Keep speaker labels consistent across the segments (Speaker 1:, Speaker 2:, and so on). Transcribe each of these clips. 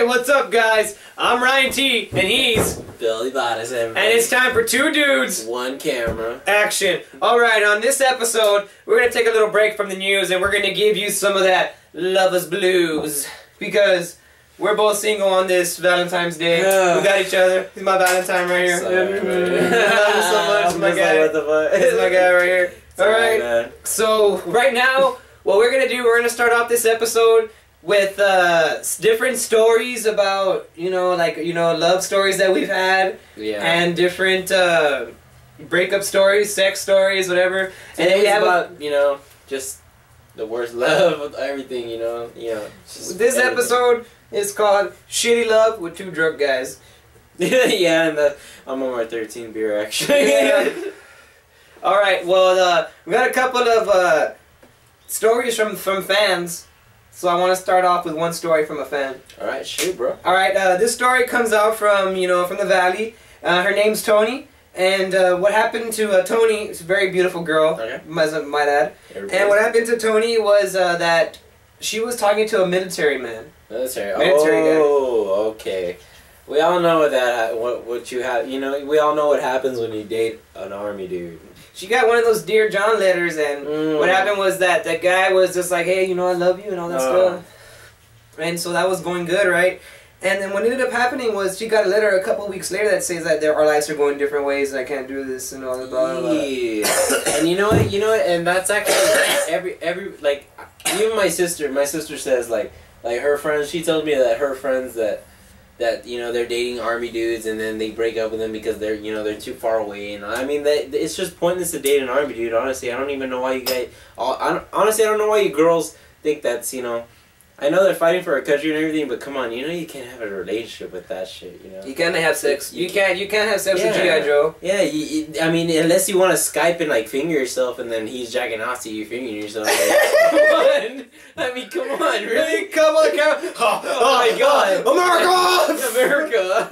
Speaker 1: Hey, what's up, guys? I'm Ryan T, and he's
Speaker 2: Billy Bottas, everybody.
Speaker 1: and it's time for two dudes,
Speaker 2: one camera.
Speaker 1: Action. Alright, on this episode, we're going to take a little break from the news, and we're going to give you some of that lovers blues. Because we're both single on this Valentine's Day. We got each other. He's my Valentine right here.
Speaker 2: Sorry,
Speaker 1: I love you so much, my guy.
Speaker 2: Like, what the fuck?
Speaker 1: This is my guy right here. Alright,
Speaker 2: man.
Speaker 1: so right now, what we're going to do, we're going to start off this episode with different stories about, love stories that we've had. Yeah. And different breakup stories, sex stories, whatever.
Speaker 2: And then we have about, just the worst love of everything, just
Speaker 1: this
Speaker 2: everything.
Speaker 1: Episode is called Shitty Love with Two Drunk Guys.
Speaker 2: Yeah, and I'm on my 13th beer, actually.
Speaker 1: Yeah. Alright, well, we got a couple of stories from fans. So I want to start off with one story from a fan.
Speaker 2: Alright, shoot, bro.
Speaker 1: Alright, this story comes out from, from the Valley. Her name's Tony. And what happened to Tony, is a very beautiful girl, might add. And what happened to Tony was that she was talking to a military man.
Speaker 2: Military
Speaker 1: guy.
Speaker 2: Okay. We all know what you have. We all know what happens when you date an army dude.
Speaker 1: She got one of those Dear John letters, and what happened was that guy was just like, hey, I love you and all that stuff. And so that was going good, right? And then what ended up happening was she got a letter a couple of weeks later that says that our lives are going different ways and I can't do this and all that blah, blah, blah.
Speaker 2: Yeah. And you know what, and that's actually every like, even my sister says like her friends, she tells me that her friends that they're dating army dudes and then they break up with them because they're they're too far away, and I mean it's just pointless to date an army dude. Honestly, I don't even know why you guys. Honestly, I don't know why you girls think that's I know they're fighting for our country and everything, but come on, you can't have a relationship with that shit.
Speaker 1: You can't have sex. You can't have sex with G.I. Joe.
Speaker 2: Yeah, I mean, unless you want to Skype and like finger yourself, and then he's jacking off to you fingering yourself. Like, come on, I mean, come on, really?
Speaker 1: Come on, oh my God,
Speaker 2: America!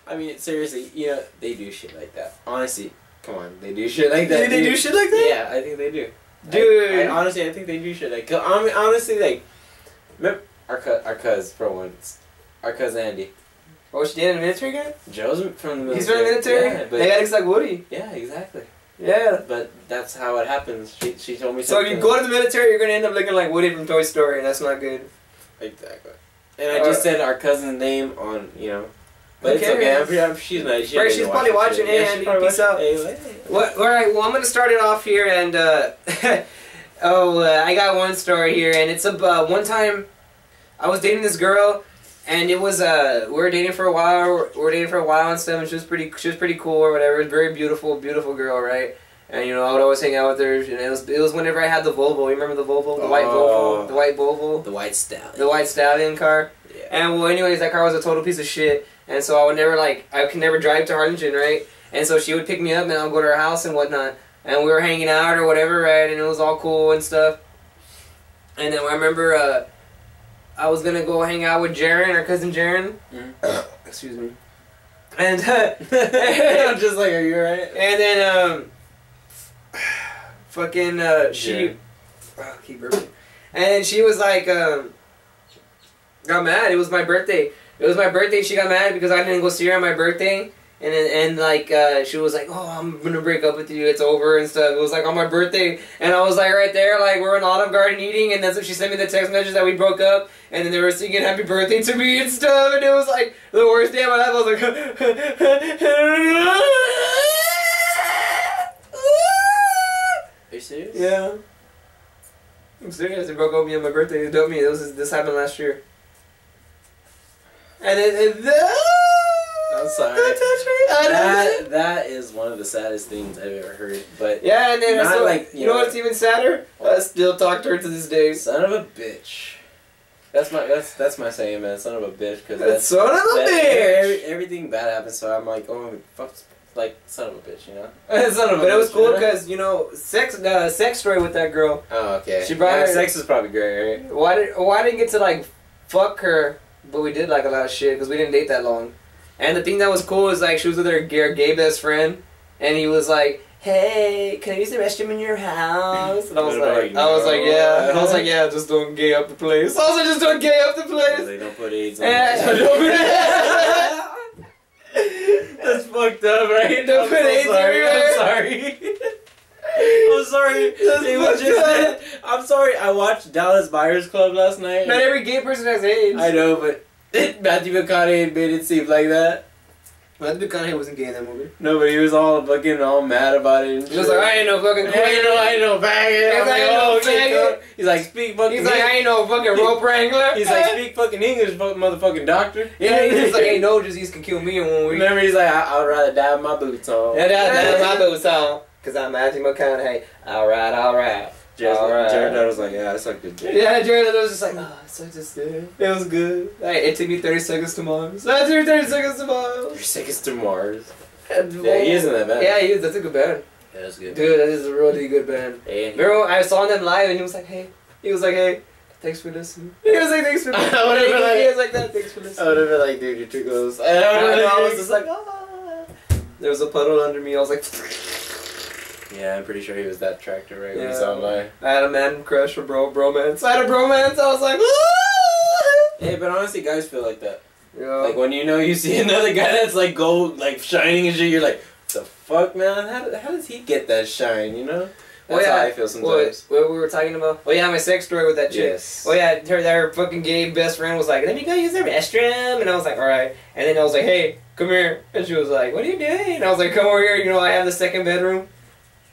Speaker 2: I mean, seriously, they do shit like that. Honestly, come on, they do shit like that.
Speaker 1: They do shit like that?
Speaker 2: Yeah, I think they do.
Speaker 1: Dude,
Speaker 2: honestly, I think they do shit like. Honestly, like. Remember our cuz for once, our cousin Andy.
Speaker 1: Oh, she dated a military guy?
Speaker 2: Joe's from the military.
Speaker 1: He's from the military?
Speaker 2: Yeah, but
Speaker 1: they got like Woody.
Speaker 2: Yeah, exactly.
Speaker 1: Yeah.
Speaker 2: But that's how it happens. She told me
Speaker 1: so
Speaker 2: something.
Speaker 1: if you go to the military, you're going to end up looking like Woody from Toy Story, and that's not good.
Speaker 2: Exactly. And I just said our cousin's name on, But it's okay, she's nice.
Speaker 1: She's probably watching it, and peace out. Alright, well, I'm going to start it off here, and I got one story here, and it's about one time I was dating this girl, and it was we were dating for a while. And stuff, and she was pretty cool or whatever. Very beautiful girl, right? And I would always hang out with her. And it was whenever I had the Volvo. You remember the Volvo, the white Volvo, the white stallion car. Yeah. And well, anyways, that car was a total piece of shit. And so I could never drive to Harlingen, right? And so she would pick me up, and I'd go to her house and whatnot. And we were hanging out or whatever, right? And it was all cool and stuff. And then I remember I was gonna go hang out with Jaren, our cousin Jaren. Excuse me. And
Speaker 2: I'm just like, are you alright?
Speaker 1: And then she keep burping. And then she was like got mad. It was my birthday. She got mad because I didn't go see her on my birthday. And she was like, oh, I'm gonna break up with you, it's over and stuff. It was like on my birthday, and I was like right there, like we're in Olive Garden eating, and that's when she sent me the text message that we broke up, and then they were singing happy birthday to me and stuff, and it was like the worst day of my life. I was like,
Speaker 2: are you serious?
Speaker 1: Yeah. I'm serious. They broke up with me on my birthday. They dumped me. This happened last year. And
Speaker 2: I'm sorry. That is one of the saddest things I've ever heard. But
Speaker 1: yeah, and then
Speaker 2: not
Speaker 1: you know what's even sadder? I still talk to her to this day.
Speaker 2: Son of a bitch. That's my saying, man. Son of a bitch, because
Speaker 1: son of a bitch.
Speaker 2: Everything bad happens, so I'm like, oh fuck, like son of a bitch,
Speaker 1: But it was cool because sex story with that girl.
Speaker 2: Oh, okay.
Speaker 1: She brought her.
Speaker 2: Sex is probably great, right?
Speaker 1: Why didn't get to fuck her? But we did a lot of shit because we didn't date that long. And the thing that was cool is she was with her gay best friend, and he was like, hey, can I use the restroom in your house? And I was
Speaker 2: They're
Speaker 1: like,
Speaker 2: like,
Speaker 1: I was like, yeah.
Speaker 2: no.
Speaker 1: And I was like, yeah, just don't gay up the place. I was like, just don't gay up the place.
Speaker 2: They don't put AIDS on
Speaker 1: And
Speaker 2: That's fucked up, right?
Speaker 1: Don't put AIDS everywhere.
Speaker 2: I'm sorry. I'm sorry. It was just I'm sorry. I watched Dallas Buyers Club last night.
Speaker 1: not every gay person has AIDS.
Speaker 2: I know, but Matthew McConaughey made it seem like that.
Speaker 1: Matthew McConaughey wasn't gay in that movie.
Speaker 2: No, but he was all fucking all mad about it. And
Speaker 1: He was like, I ain't no fucking queen.
Speaker 2: I ain't no faggot.
Speaker 1: He's
Speaker 2: I'm
Speaker 1: like,
Speaker 2: like,
Speaker 1: no
Speaker 2: okay,
Speaker 1: faggot.
Speaker 2: He's like, speak fucking.
Speaker 1: He's like, I ain't no fucking rope wrangler.
Speaker 2: He's like, speak fucking English, motherfucking doctor.
Speaker 1: Yeah, he's like, ain't no disease can kill me in 1 week.
Speaker 2: Remember, he's like, I'd rather die with my boots on.
Speaker 1: And that's my boots on. Cause I'm Matthew McConaughey. Alright, alright.
Speaker 2: Jared was like, yeah, I sucked it.
Speaker 1: Yeah, Jared was just like, oh, I sucked this dude. It was good. Like, it took me 30 seconds to Mars. So it took me 30 seconds to Mars.
Speaker 2: 3 seconds to Mars.
Speaker 1: Yeah,
Speaker 2: he isn't that bad.
Speaker 1: Yeah, he is. That's a good band.
Speaker 2: Yeah, that's good.
Speaker 1: Dude, that is a really good band.
Speaker 2: Hey,
Speaker 1: Remember, I saw them live and he was like, hey. He was like, hey, thanks for listening. He was like, thanks for listening.
Speaker 2: I would've been like-
Speaker 1: He was like that, thanks for
Speaker 2: I
Speaker 1: listening.
Speaker 2: would have been like, dude, you're too close.
Speaker 1: I was just like, ah. There was a puddle under me. I was like,
Speaker 2: Yeah, I'm pretty sure he was that tractor right when
Speaker 1: Yeah.
Speaker 2: he saw my.
Speaker 1: I had a man crush for bromance. I had a bromance. I was like, ah.
Speaker 2: Hey, but honestly, guys feel like that.
Speaker 1: Yeah.
Speaker 2: Like when you see another guy that's like gold, like shining and shit, you're like, the fuck, man? How does he get that shine? You know? That's how I feel sometimes.
Speaker 1: What we were talking about? Oh yeah, my sex story with that chick.
Speaker 2: Yes.
Speaker 1: Oh yeah, her fucking gay best friend was like, let me go use the restroom, and I was like, all right. And then I was like, hey, come here, and she was like, what are you doing? And I was like, come over here. You know, I have the second bedroom.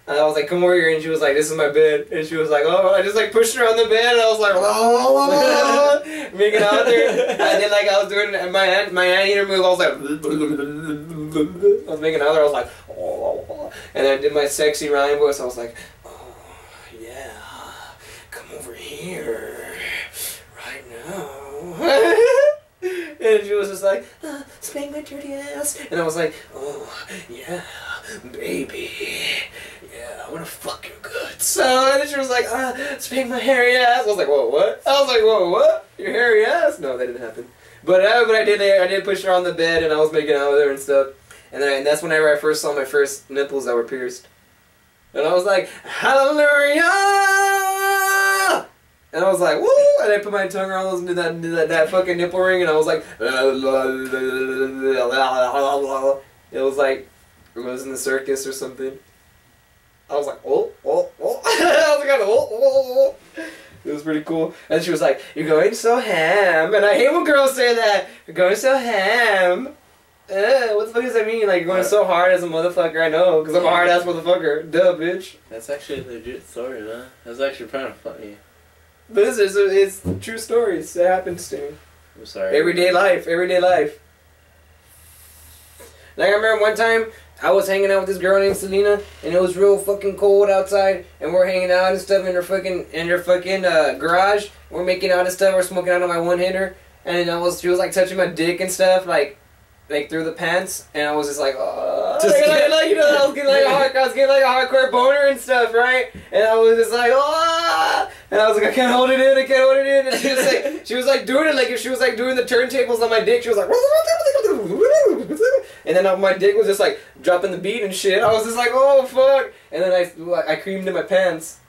Speaker 1: And I was like, come over here, and she was like, this is my bed. And she was like, oh, I just like pushed her on the bed, and I was like, making out there. And then like I was doing my anteater move, I was like, I was making out there, I was like, and I did my sexy rhyme voice, I was like, oh, yeah, come over here, right now. And she was just like, spank my dirty ass. And I was like, oh, yeah, baby. Yeah, I want to fuck your guts. So, and then she was like, spank my hairy ass. I was like, whoa, what? I was like, whoa, what? Your hairy ass? No, that didn't happen. But I did push her on the bed, and I was making out with her and stuff. And that's whenever I first saw my first nipples that were pierced. And I was like, hallelujah! And I was like, woo! And I put my tongue around those and did that fucking nipple ring, and I was like, it was like, it was in the circus or something. I was like, oh. I was like, oh. It was pretty cool. And she was like, you're going so ham. And I hate when girls say that. You're going so ham. What the fuck does that mean? Like, you're going so hard as a motherfucker. I know, because I'm a hard ass motherfucker. Duh, bitch.
Speaker 2: That's actually a legit story, man. That's actually kind of funny.
Speaker 1: But it's true stories. It happens to me.
Speaker 2: I'm sorry.
Speaker 1: Everyday life. Like, I remember one time, I was hanging out with this girl named Selena, and it was real fucking cold outside, and we're hanging out and stuff in her fucking garage. We're making out and stuff. We're smoking out on my one-hitter, and she was like touching my dick and stuff, like through the pants, and I was just like, oh, I was getting like a hardcore boner and stuff, right? And I was just like, oh, and I was like, I can't hold it in, and she was like doing it like if she was like doing the turntables on my dick. She was like, and then my dick was just like dropping the beat and shit. I was just like, oh fuck, and then I creamed in my pants,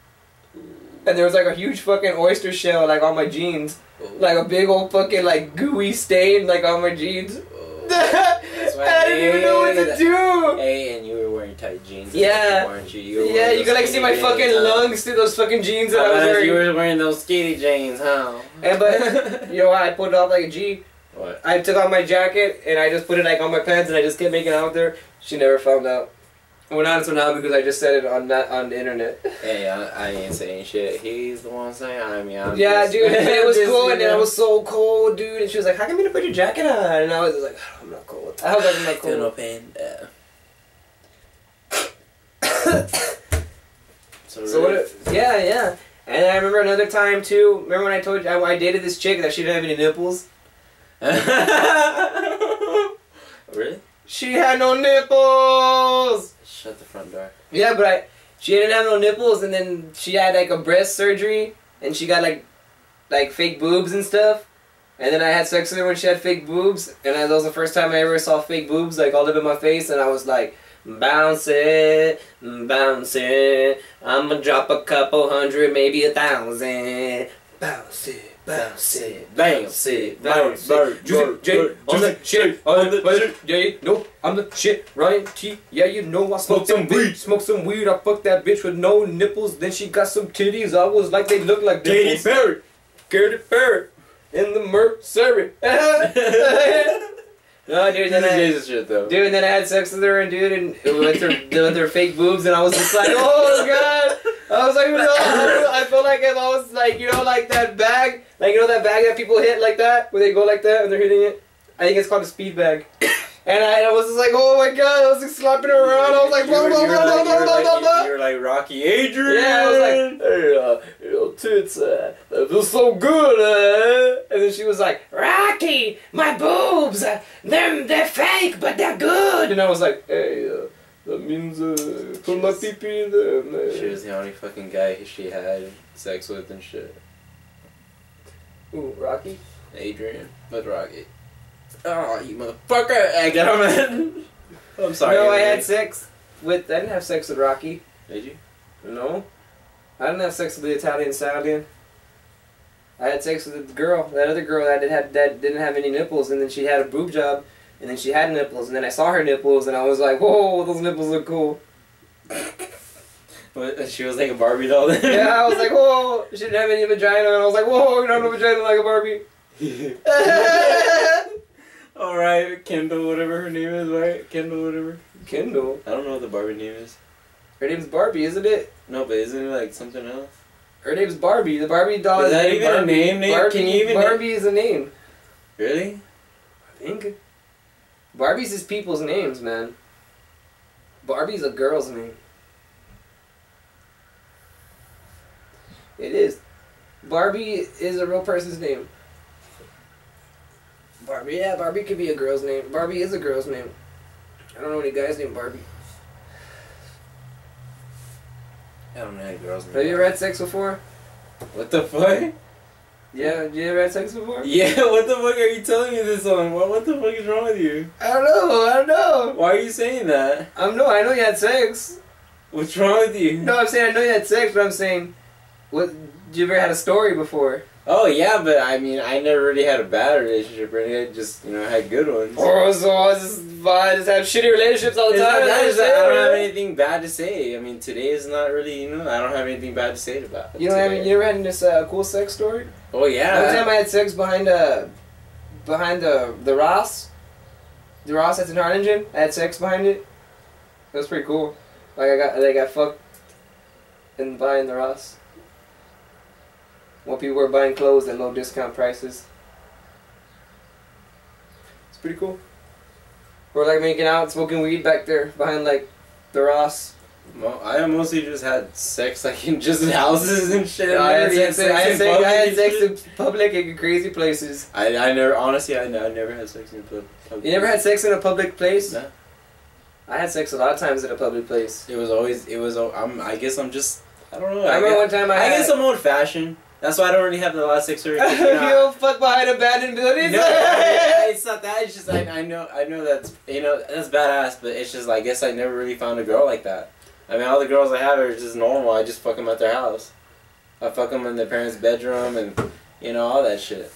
Speaker 1: and there was like a huge fucking oyster shell like on my jeans, like a big old fucking like gooey stain like on my jeans. I didn't even know what to do.
Speaker 2: Hey, and you were wearing tight jeans.
Speaker 1: Yeah.
Speaker 2: Weren't you?
Speaker 1: You could like see my fucking lungs through those fucking jeans that I was wearing.
Speaker 2: You were wearing those skinny jeans, huh?
Speaker 1: But you know what? I put it off like a G.
Speaker 2: What?
Speaker 1: I took off my jacket and I just put it like on my pants and I just kept making out there. She never found out. Well, not until now because I just said it on the internet.
Speaker 2: Hey, I ain't saying shit. He's the one saying, I'm
Speaker 1: dude, it was cool, and then I was so cold, dude. And she was like, "How come you didn't put your jacket on?" And I was like, "I'm not cold." I was like, "I'm not cold."
Speaker 2: No pain.
Speaker 1: So what? Yeah. And I remember another time too. Remember when I told you I dated this chick that she didn't have any nipples?
Speaker 2: Really?
Speaker 1: She had no nipples.
Speaker 2: Shut the front door.
Speaker 1: Yeah, but she didn't have no nipples, and then she had like a breast surgery, and she got like fake boobs and stuff. And then I had sex with her when she had fake boobs, and that was the first time I ever saw fake boobs like all up in my face, and I was like, bounce it, bounce it. I'ma drop a couple hundred, maybe 1,000. Bounce it, bounce it, bounce it, bounce it. Juicy J on the shit, on the shit. No, I'm the shit. Ryan T. Yeah, you know I smoke some weed. Smoke some weed. I fucked that bitch with no nipples. Then she got some titties. I was like, they look like nipples. Katy Perry. In the Mercury. No, dude, then dude, and then I had sex with her, and dude, and with her fake boobs, and I was just like, oh god, I was like, no, I felt like if I was like, you know, like that bag, like you know that bag that people hit like that, where they go like that and they're hitting it. I think it's called a speed bag. And I was just like, oh my god, I was like slapping her around. I was like, blah, blah, blah, blah, blah, blah, blah.
Speaker 2: You were like Rocky Adrian.
Speaker 1: Yeah, I was like, hey, you know, tits, that feels so good, And then she was like, Rocky, my boobs, they're fake, but they're good. And I was like, hey, that means put my pee-pee in there, man.
Speaker 2: She was the only fucking guy she had sex with and shit.
Speaker 1: Ooh, Rocky?
Speaker 2: Adrian with Rocky. Oh, you motherfucker! I get him. I'm sorry.
Speaker 1: No, I had sex with. I didn't have sex with Rocky.
Speaker 2: Did you?
Speaker 1: No, I didn't have sex with the Italian stallion. I had sex with the girl, that other girl that didn't have any nipples, and then she had a boob job, and then she had nipples, and then I saw her nipples, and I was like, whoa, those nipples look cool.
Speaker 2: What, she was like a Barbie doll then?
Speaker 1: Yeah, I was like, whoa, she didn't have any vagina, and I was like, whoa, you don't have a vagina like a Barbie.
Speaker 2: Alright, Kendall, whatever her name is, right? Kendall, whatever.
Speaker 1: Kendall?
Speaker 2: I don't know what the Barbie name is.
Speaker 1: Her name's Barbie, isn't it?
Speaker 2: No, but isn't it like something else?
Speaker 1: Her name's Barbie. The Barbie doll
Speaker 2: is that even
Speaker 1: Barbie.
Speaker 2: a name?
Speaker 1: Barbie,
Speaker 2: Can you even
Speaker 1: Barbie is a name.
Speaker 2: Really?
Speaker 1: I think. Barbie's is people's names, man. Barbie's a girl's name. It is. Barbie is a real person's name. Barbie, yeah, Barbie could be a girl's name. Barbie is a girl's name. I don't know any guys named Barbie.
Speaker 2: I don't know any girls named
Speaker 1: Have you ever had sex before?
Speaker 2: What the fuck?
Speaker 1: Yeah, you ever had sex before?
Speaker 2: Yeah, what the fuck are you telling me this on? What the fuck is wrong with you?
Speaker 1: I don't know.
Speaker 2: Why are you saying that?
Speaker 1: I know you had sex.
Speaker 2: What's wrong with you?
Speaker 1: No, I'm saying I know you had sex, but I'm saying, what? You ever had a story before?
Speaker 2: Oh yeah, but I mean, I never really had a bad relationship or anything. I just, you know, had good ones.
Speaker 1: Oh, so I just have shitty relationships all the time.
Speaker 2: I don't have anything bad to say. I mean, today is not really, you know, I don't have anything bad to say about it.
Speaker 1: You ever had this cool sex story?
Speaker 2: Oh yeah.
Speaker 1: One time I had sex behind the Ross. The Ross that's in Harlingen. I had sex behind it. It was pretty cool. Like I got fucked and behind the Ross. While people were buying clothes at low discount prices. It's pretty cool. We're like making out, smoking weed back there behind like the Ross.
Speaker 2: Well, I mostly just had sex like in just houses and shit.
Speaker 1: I had sex in public in crazy places.
Speaker 2: I never, honestly, I never had sex in public.
Speaker 1: You never had sex in a public place?
Speaker 2: No.
Speaker 1: I had sex a lot of times in a public place.
Speaker 2: I guess I'm just, I don't know.
Speaker 1: I remember one time I
Speaker 2: guess I'm old fashioned. That's why I don't really have a lot of sex. You
Speaker 1: don't fuck behind abandoned buildings?
Speaker 2: No, it's not that. It's just I know that's, you know, that's badass. But it's just, I guess I never really found a girl like that. I mean, all the girls I have are just normal. I just fuck them at their house. I fuck them in their parents' bedroom and, you know, all that shit.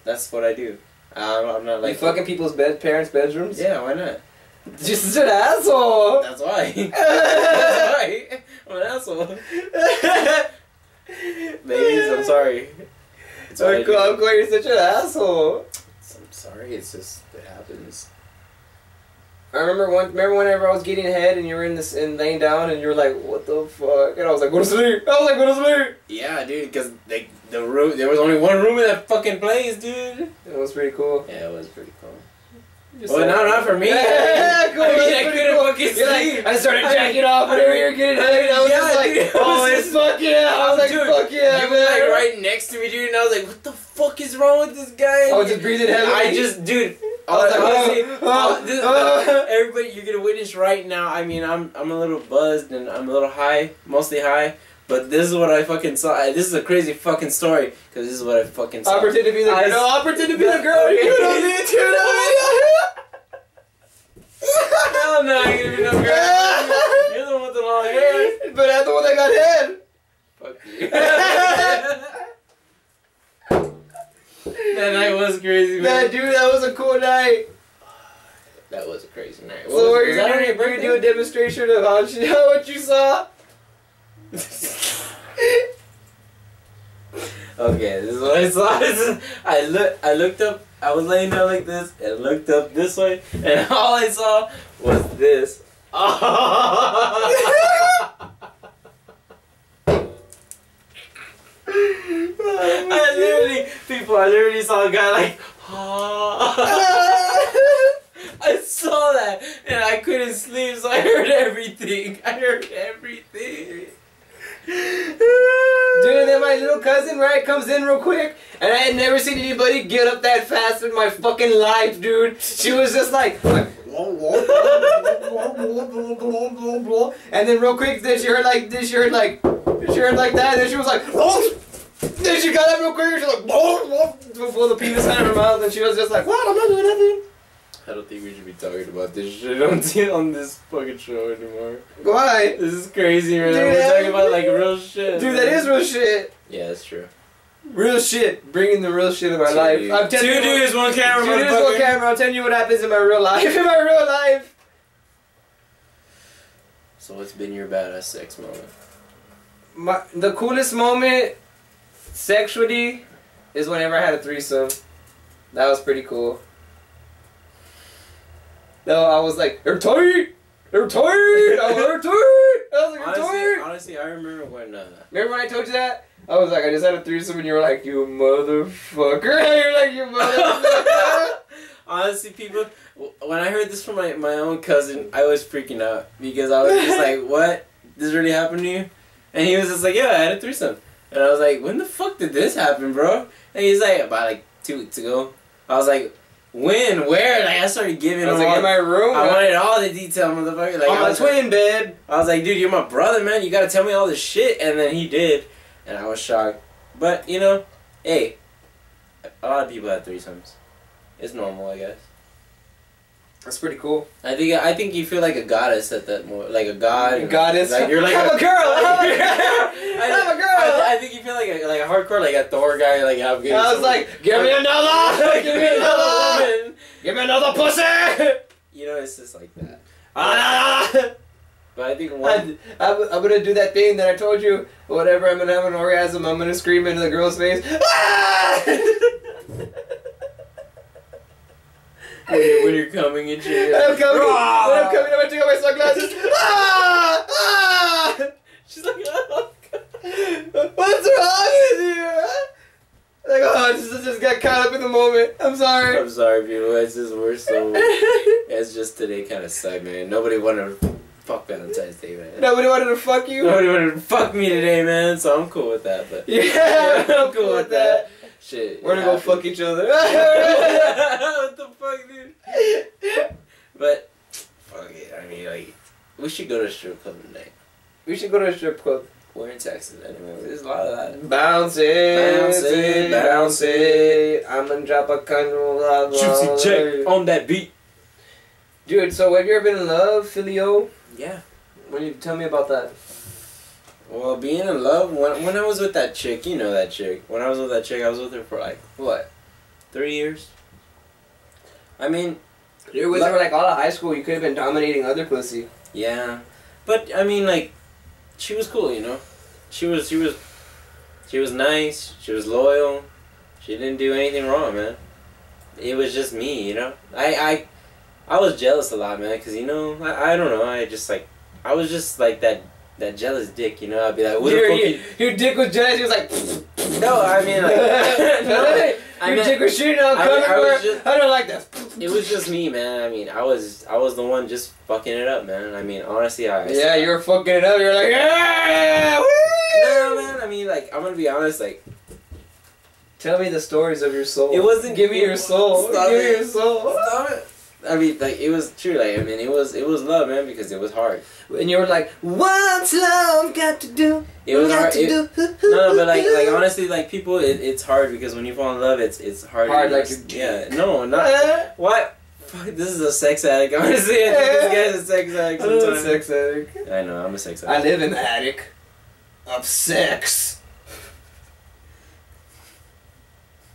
Speaker 2: That's what I do. I'm not like...
Speaker 1: You fucking people's parents' bedrooms?
Speaker 2: Yeah, why not?
Speaker 1: Just an asshole!
Speaker 2: That's why. That's why. I'm an asshole. Ladies, I'm sorry.
Speaker 1: I'm glad you're such an asshole.
Speaker 2: I'm sorry, it's just, it happens.
Speaker 1: I remember whenever I was getting head and you were in this and laying down and you were like, what the fuck? And I was like, go to sleep. Go to sleep.
Speaker 2: Yeah, dude, because like the room, there was only one room in that fucking place, dude.
Speaker 1: It was pretty cool.
Speaker 2: Yeah, it was pretty cool.
Speaker 1: Well,
Speaker 2: not for me.
Speaker 1: Yeah, cool.
Speaker 2: I couldn't fucking sleep.
Speaker 1: Like, I started jacking off whenever you were getting head. I was just like,
Speaker 2: dude,
Speaker 1: oh, it's fuck yeah. I was like,
Speaker 2: dude,
Speaker 1: fuck yeah,
Speaker 2: you
Speaker 1: man.
Speaker 2: were like right next to me, dude, and I was like, what the fuck is wrong with this guy?
Speaker 1: I was just breathing heavily.
Speaker 2: Dude. Everybody, you're gonna witness right now. I mean, I'm a little buzzed and I'm a little high, mostly high. But this is what I fucking saw. This is a crazy fucking story because this is what I fucking saw.
Speaker 1: I pretend to be the girl. No, I pretend to be the girl. You know me.
Speaker 2: Hell no, I ain't gonna be no girl.
Speaker 1: was a cool night.
Speaker 2: That was a crazy night.
Speaker 1: So we're gonna do a demonstration of how what you saw.
Speaker 2: Okay, this is what I saw. I looked up. I was laying down like this and looked up this way, and all I saw was this. I literally saw a guy like. I saw that, and I couldn't sleep, so I heard everything.
Speaker 1: Dude, and then my little cousin, right, comes in real quick, and I had never seen anybody get up that fast in my fucking life, dude. She was just like and then real quick, then she heard like that, and then she was like, then she got up real quick, and she was like, before the penis out of her mouth, and she was just like, what? I'm not doing nothing.
Speaker 2: I don't think we should be talking about this shit on this fucking show anymore.
Speaker 1: Why?
Speaker 2: This is crazy, man.
Speaker 1: Dude,
Speaker 2: We're talking about like real shit.
Speaker 1: Dude,
Speaker 2: man.
Speaker 1: that is real shit.
Speaker 2: Yeah, that's true.
Speaker 1: Real shit. Bringing the real shit in my life. I'm telling you.
Speaker 2: Two dudes, one camera,
Speaker 1: Two dudes, one camera. I'm telling you what happens in my real life. In my real life.
Speaker 2: So what's been your badass sex moment?
Speaker 1: The coolest moment sexually is whenever I had a threesome. That was pretty cool. No, I was like, they're tight! They're tight! They're tight! I was like, they're tight!
Speaker 2: Honestly, I remember when...
Speaker 1: Remember when I told you that? I was like, I just had a threesome, and you were like, you motherfucker. You're like, you motherfucker.
Speaker 2: Honestly, people, when I heard this from my own cousin, I was freaking out. Because I was just like, what? This really happened to you? And he was just like, yeah, I had a threesome. And I was like, when the fuck did this happen, bro? And he's like, about like 2 weeks ago. I was like... When? Where? Like, I started giving
Speaker 1: I was like, in my room?
Speaker 2: I wanted all the detail, motherfucker. Like,
Speaker 1: on my twin bed.
Speaker 2: I was like, dude, you're my brother, man. You gotta tell me all this shit. And then he did. And I was shocked. But, you know, hey, a lot of people have threesomes. It's normal, I guess.
Speaker 1: That's pretty cool.
Speaker 2: I think you feel like a goddess at that moment. Like a god.
Speaker 1: Goddess?
Speaker 2: Like, you're like
Speaker 1: I'm a girl! I'm a girl! I'm a girl!
Speaker 2: I think you feel like a hardcore, like a Thor guy. Like, I'm getting
Speaker 1: I was like, give me another! Give me another!
Speaker 2: woman.
Speaker 1: Give me another pussy!
Speaker 2: You know, it's just like that. But I think
Speaker 1: I'm gonna do that thing that I told you. Whatever, I'm gonna have an orgasm, I'm gonna scream into the girl's face.
Speaker 2: when you're coming and shit.
Speaker 1: When I'm coming, I'm gonna take off my sunglasses.
Speaker 2: She's like, oh, God.
Speaker 1: What's wrong with you? Like, oh, I just got caught up in the moment. I'm sorry.
Speaker 2: I'm sorry, people. It's just it's just today kind of sucked, man. Nobody wanted to fuck Valentine's Day, man.
Speaker 1: Nobody wanted to fuck you?
Speaker 2: Nobody wanted to fuck me today, man. So I'm cool with that. But
Speaker 1: yeah, I'm cool with that.
Speaker 2: Shit.
Speaker 1: We're gonna go fuck each other.
Speaker 2: What the fuck, dude? But, fuck it. I mean, like, we should go to a strip club tonight.
Speaker 1: We should go to a strip club.
Speaker 2: We're in Texas anyway. There's a lot of that.
Speaker 1: Bounce it, bounce it. I'm gonna drop a country.
Speaker 2: Juicy check on that beat.
Speaker 1: Dude, so have you ever been in love, Filio?
Speaker 2: Yeah.
Speaker 1: When you tell me about that?
Speaker 2: Well, being in love, when I was with that chick, you know that chick. When I was with that chick, I was with her for like, what, 3 years? I mean...
Speaker 1: You're with her like all of high school, you could have been dominating other pussy.
Speaker 2: Yeah. But, I mean, like, she was cool, you know? She was nice, she was loyal, she didn't do anything wrong, man. It was just me, you know? I was jealous a lot, man, because, you know, I don't know, I was just like that jealous dick, you know? I'd be like, what the fuck
Speaker 1: your dick was jealous, he was like...
Speaker 2: No, I mean, like... no,
Speaker 1: your dick was shooting out coming I don't like that.
Speaker 2: It was just me, man. I mean, I was the one just fucking it up, man. I mean, honestly,
Speaker 1: yeah, you were fucking it up, you're like, yeah!
Speaker 2: No, man, I mean, like, I'm gonna be honest, like...
Speaker 1: Tell me the stories of your soul.
Speaker 2: It wasn't...
Speaker 1: Give me your soul. Give me your soul.
Speaker 2: Stop it. I mean, like, it was true, like, I mean, it was love, man, because it was hard.
Speaker 1: And you were like, what's love got to do?
Speaker 2: It was hard. No, but like honestly, like, people, it's hard because when you fall in love, it's hard.
Speaker 1: Hard, like,
Speaker 2: yeah, no, not what? Fuck, this is a sex addict. Honestly, this guy's a sex addict.
Speaker 1: I'm a sex addict.
Speaker 2: I know, I'm a sex addict.
Speaker 1: I live in the attic of sex.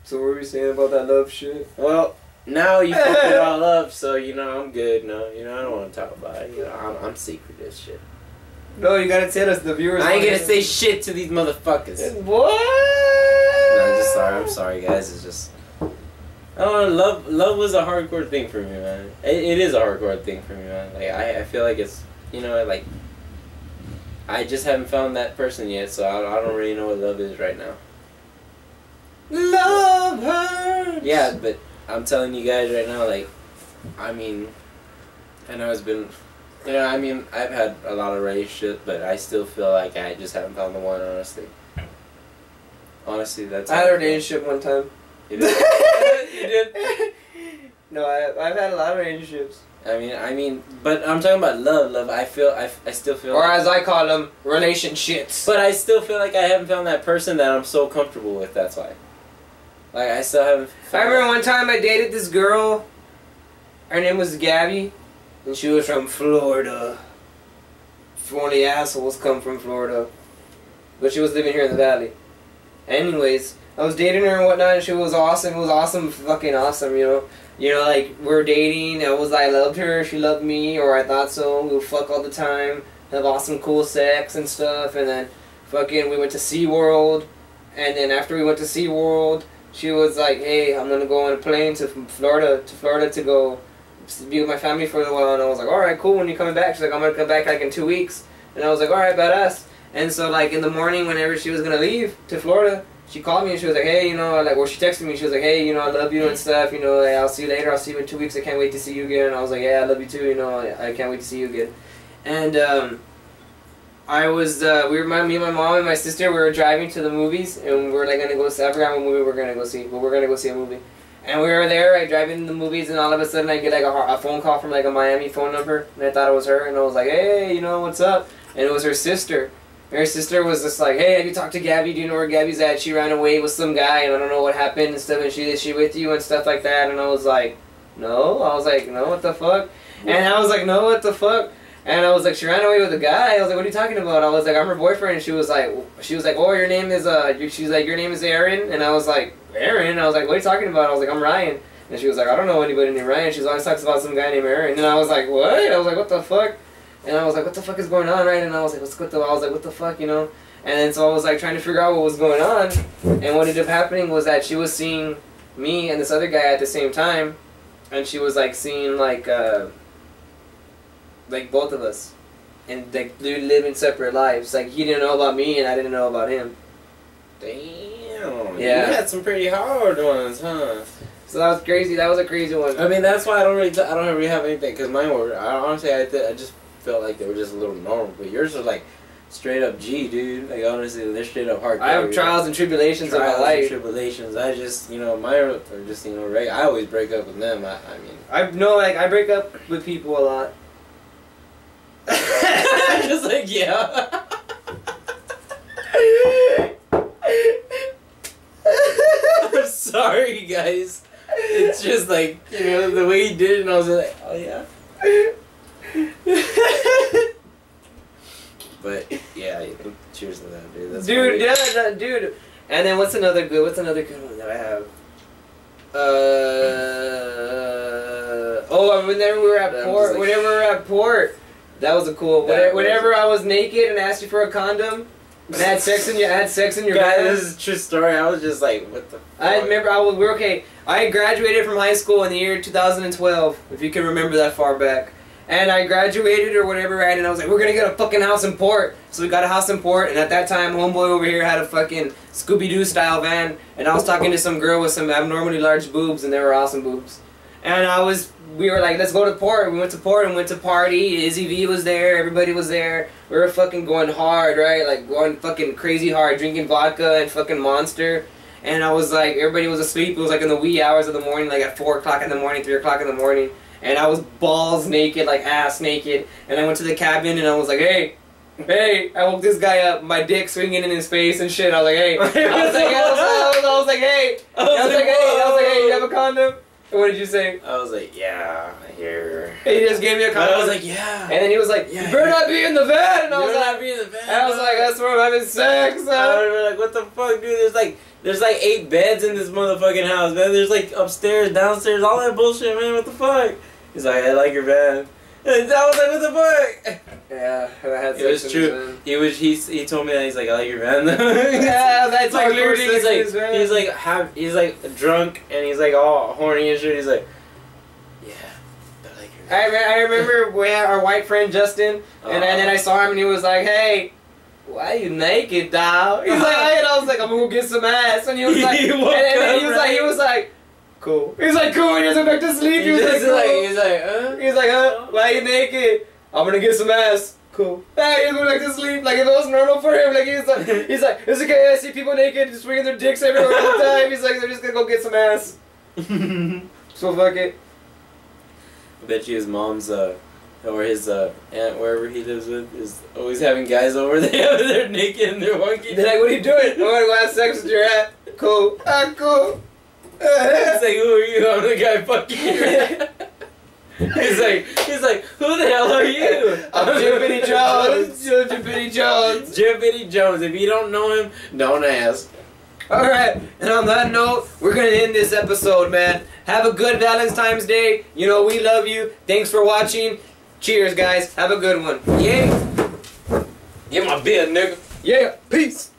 Speaker 1: So what were we saying about that love shit?
Speaker 2: Well, now you fucked it all up, so, you know, I'm good. No, you know, I don't want to talk about it. You know, I'm secret this shit.
Speaker 1: No, you gotta tell us, the viewers.
Speaker 2: I ain't gonna say shit to these motherfuckers.
Speaker 1: What?
Speaker 2: No, I'm just sorry. I'm sorry, guys. It's just... Oh, love was a hardcore thing for me, man. It is a hardcore thing for me, man. Like, I feel like it's, you know, like... I just haven't found that person yet, so I don't really know what love is right now.
Speaker 1: Love hurts.
Speaker 2: Yeah, but I'm telling you guys right now, like, I mean, I know it's been, you know, I mean, I've had a lot of relationships, but I still feel like I just haven't found the one, honestly. Honestly, that's...
Speaker 1: I had a relationship one time.
Speaker 2: You did? You did?
Speaker 1: No, I've had a lot of relationships.
Speaker 2: I mean, but I'm talking about love. I still feel.
Speaker 1: Or as I call them, relationships.
Speaker 2: But I still feel like I haven't found that person that I'm so comfortable with. That's why. Like, I still haven't.
Speaker 1: I remember one time I dated this girl. Her name was Gabby, and she was from Florida. Only assholes come from Florida, but she was living here in the valley. Anyways, I was dating her and whatnot, and she was awesome. It was awesome, fucking awesome, you know. You know, like, we were dating, I loved her, she loved me, or I thought so. We would fuck all the time, have awesome, cool sex and stuff, and then fucking we went to SeaWorld, and then after we went to SeaWorld, she was like, hey, I'm gonna go on a plane to Florida to go be with my family for a while, and I was like, alright, cool, when you coming back? She's like, I'm gonna come back like in 2 weeks, and I was like, alright, badass. And so, like, in the morning, whenever she was gonna leave to Florida, she called me and she was like, hey, you know, like, or she texted me, she was like, hey, you know, I love you and stuff, you know, like, I'll see you later, I'll see you in 2 weeks, I can't wait to see you again. And I was like, yeah, I love you too, you know, I can't wait to see you again. And, I was, me and my mom and my sister, we were driving to the movies, and we were, like, gonna go see, I forgot what movie we were gonna go see, but we were gonna go see a movie. And we were there, like, driving in the movies, and all of a sudden I get, like, a phone call from, like, a Miami phone number, and I thought it was her, and I was like, hey, you know, what's up? And it was her sister. Her sister was just like, hey, have you talked to Gabby? Do you know where Gabby's at? She ran away with some guy, and I don't know what happened and stuff, and is she with you and stuff like that? And I was like, no. I was like, no, what the fuck? And I was like, no, what the fuck? And I was like, she ran away with a guy. I was like, what are you talking about? I was like, I'm her boyfriend. And she was like, oh, your name is, she's like, your name is Aaron? And I was like, Aaron? I was like, what are you talking about? I was like, I'm Ryan. And she was like, I don't know anybody named Ryan. She always talks about some guy named Aaron. And I was like, what? I was like, what the fuck? And I was like, what the fuck is going on, right? And I was like, what the fuck, you know? And then so I was like trying to figure out what was going on. And what ended up happening was that she was seeing me and this other guy at the same time. And she was like seeing like both of us. And like living separate lives. Like he didn't know about me and I didn't know about him.
Speaker 2: Damn.
Speaker 1: Yeah.
Speaker 2: You had some pretty hard ones, huh?
Speaker 1: So that was crazy. That was a crazy one.
Speaker 2: I mean, that's why I don't really have anything. Because mine were, honestly, I just felt like they were just a little normal. But yours are like straight up G, dude. Like, honestly, they're straight up hardcore.
Speaker 1: I have trials and tribulations of my life.
Speaker 2: Trials and tribulations. I just, you know, mine are just, you know, I always break up with them. I mean.
Speaker 1: I break up with people a lot.
Speaker 2: Just like, yeah. I'm sorry, guys. It's just like, you know, the way he did it, and I was like, oh yeah. But yeah, cheers to that, dude. That's
Speaker 1: dude,
Speaker 2: funny.
Speaker 1: yeah, dude. And then what's another good one that I have? Whenever we were at port, that was a cool. Whenever I was naked and asked you for a condom, and had sex in your
Speaker 2: Guys,
Speaker 1: bed.
Speaker 2: this is a true story. I was just like, what the fuck?
Speaker 1: I remember we're okay. I graduated from high school in the year 2012, if you can remember that far back. And I graduated or whatever, right? And I was like, we're gonna get a fucking house in Port. So we got a house in Port, and at that time, homeboy over here had a fucking Scooby-Doo style van, and I was talking to some girl with some abnormally large boobs, and they were awesome boobs. And we were like, let's go to Port. We went to Port and went to party. Izzy V was there. Everybody was there. We were fucking going hard, right? Like going fucking crazy hard, drinking vodka and fucking Monster. And I was like, everybody was asleep. It was like in the wee hours of the morning, like at 4 o'clock in the morning, 3 o'clock in the morning. And I was balls naked, like ass naked. And I went to the cabin and I was like, hey, I woke this guy up, my dick swinging in his face and shit. I was like, hey. I was like, hey, you have a condom? What did you say?
Speaker 2: I was like, yeah, here.
Speaker 1: He just gave me a condom.
Speaker 2: I was like, yeah.
Speaker 1: And then he was like,
Speaker 2: yeah,
Speaker 1: you better not be in the van. And I was like,
Speaker 2: be in the van.
Speaker 1: And I was like, that's where I'm having sex.
Speaker 2: I was like, what the fuck, dude? There's like 8 beds in this motherfucking house, man. There's like upstairs, downstairs, all that bullshit, man. What the fuck? He's like, I like your van. And I was like, what the fuck?
Speaker 1: Yeah, I had
Speaker 2: It was true. He told me that he's like, I like your van.
Speaker 1: Yeah, that's
Speaker 2: like
Speaker 1: hardcore
Speaker 2: literally
Speaker 1: sex,
Speaker 2: he's like drunk and he's like all horny and shit. He's like, yeah, I like your van.
Speaker 1: I remember we had our white friend Justin, and then I saw him and he was like, hey, why you naked, dog? He's like, hey, and I was like, I'm gonna go get some ass, and he was like, he was like, cool. He was like, cool, and he was like, back to sleep. He was like, cool. He was like, why you naked? I'm gonna get some ass. Cool. Hey, he was back to sleep. Like, if it was normal for him, like, he's like, it's okay, I see people naked, swinging their dicks everywhere all the time. He's like, they're just gonna go get some ass. So fuck it.
Speaker 2: I bet you his mom's, or his aunt, wherever he lives with, is always having guys over there. They're naked and they're wonky.
Speaker 1: They're like, what are you doing? I'm gonna go have sex with your aunt. Cool. Ah, cool.
Speaker 2: It's like, who are you? I'm the guy fucking your aunt. He's like, who the hell are you?
Speaker 1: I'm Jim Jones. Jim Jones.
Speaker 2: Jim Jones. If you don't know him, don't ask.
Speaker 1: Alright, and on that note, we're gonna end this episode, man. Have a good Valentine's Day. You know, we love you. Thanks for watching. Cheers, guys. Have a good one.
Speaker 2: Yeah. Get my beer, nigga.
Speaker 1: Yeah. Peace.